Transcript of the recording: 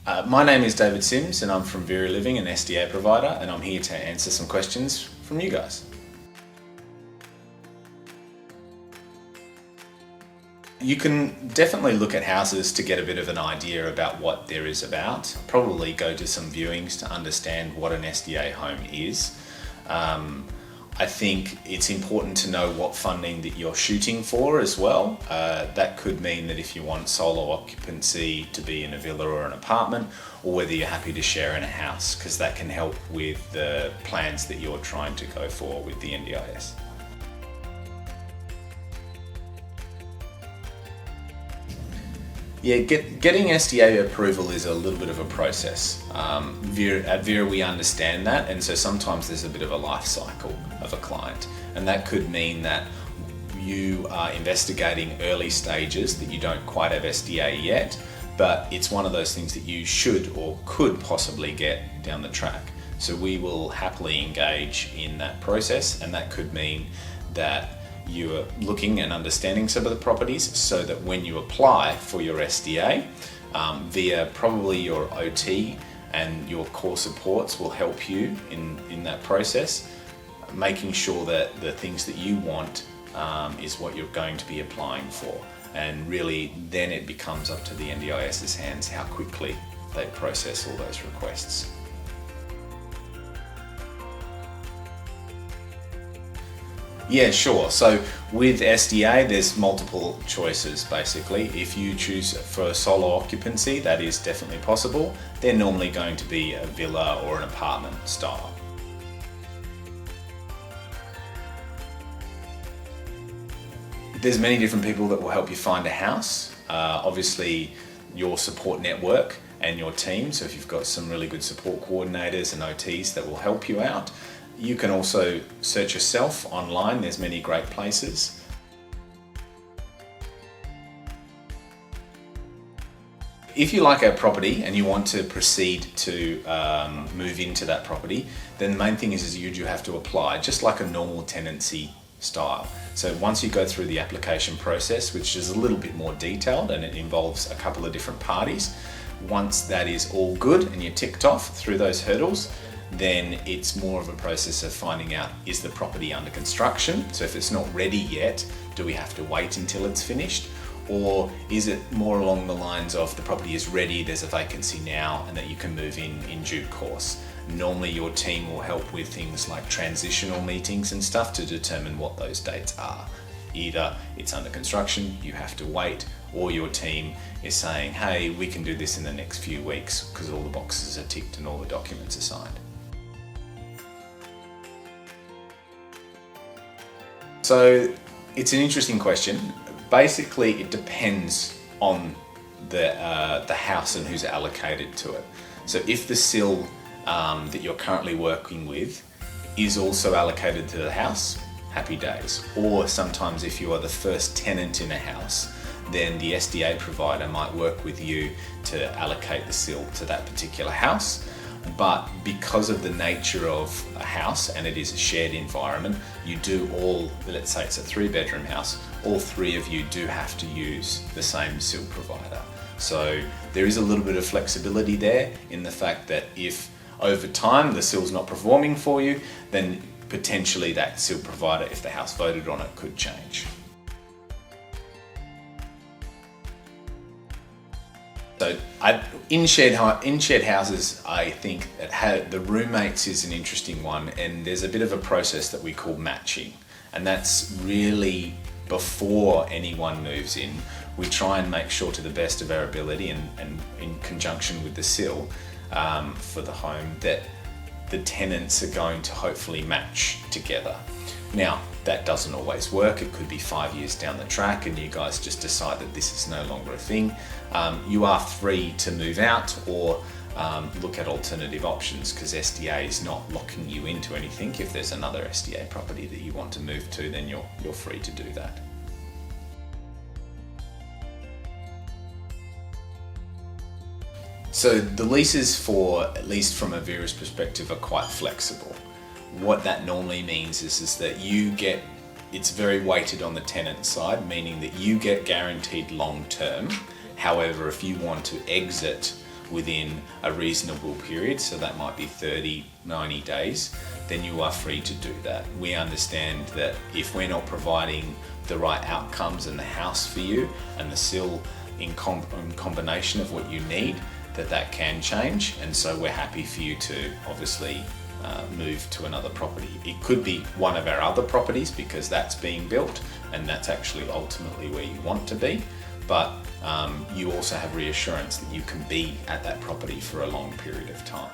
My name is David Sims and I'm from Vera Living, an SDA provider, and I'm here to answer some questions from you guys. You can definitely look at houses to get a bit of an idea about what there is about. Probably go to some viewings to understand what an SDA home is. I think it's important to know what funding that you're shooting for as well. That could mean that if you want solo occupancy to be in a villa or an apartment, or whether you're happy to share in a house, because that can help with the plans that you're trying to go for with the NDIS. Yeah, getting SDA approval is a little bit of a process. At Vera we understand that, and so sometimes there's a bit of a life cycle of a client, and that could mean that you are investigating early stages that you don't quite have SDA yet, but it's one of those things that you should or could possibly get down the track. So we will happily engage in that process, and that could mean that you're looking and understanding some of the properties so that when you apply for your SDA, via probably your OT and your core supports will help you in that process, making sure that the things that you want is what you're going to be applying for. And really then it becomes up to the NDIS's hands how quickly they process all those requests. Yeah, sure. So with SDA, there's multiple choices basically. If you choose for solo occupancy, that is definitely possible. They're normally going to be a villa or an apartment style. There's many different people that will help you find a house. Obviously, your support network and your team. So if you've got some really good support coordinators and OTs that will help you out. You can also search yourself online, there's many great places. If you like our property and you want to proceed to move into that property, then the main thing is you do have to apply, just like a normal tenancy style. So once you go through the application process, which is a little bit more detailed and it involves a couple of different parties, once that is all good and you're ticked off through those hurdles, then it's more of a process of finding out, is the property under construction? So if it's not ready yet, do we have to wait until it's finished? Or is it more along the lines of the property is ready, there's a vacancy now, and that you can move in due course? Normally your team will help with things like transitional meetings and stuff to determine what those dates are. Either it's under construction, you have to wait, or your team is saying, hey, we can do this in the next few weeks because all the boxes are ticked and all the documents are signed. So it's an interesting question. Basically, it depends on the house and who's allocated to it. So if the SIL that you're currently working with is also allocated to the house, happy days. Or sometimes if you are the first tenant in a house, then the SDA provider might work with you to allocate the SIL to that particular house. But because of the nature of a house and it is a shared environment, you do all, let's say it's a 3-bedroom house, all 3 of you do have to use the same SIL provider. So there is a little bit of flexibility there in the fact that if over time the SIL's not performing for you, then potentially that SIL provider, if the house voted on it, could change. So in shared houses, I think that the roommates is an interesting one, and there's a bit of a process that we call matching, and that's really before anyone moves in. We try and make sure to the best of our ability and in conjunction with the SIL for the home that the tenants are going to hopefully match together. Now, that doesn't always work. It could be 5 years down the track and you guys just decide that this is no longer a thing. You are free to move out or look at alternative options, because SDA is not locking you into anything. If there's another SDA property that you want to move to, then you're free to do that. So the leases for, at least from a Vera's perspective, are quite flexible. What that normally means is that you get, it's very weighted on the tenant side, meaning that you get guaranteed long term. However, if you want to exit within a reasonable period, so that might be 30, 90 days, then you are free to do that. We understand that if we're not providing the right outcomes in the house for you and the SIL in combination of what you need, that can change, and so we're happy for you to obviously move to another property. It could be one of our other properties because that's being built and that's actually ultimately where you want to be, but you also have reassurance that you can be at that property for a long period of time.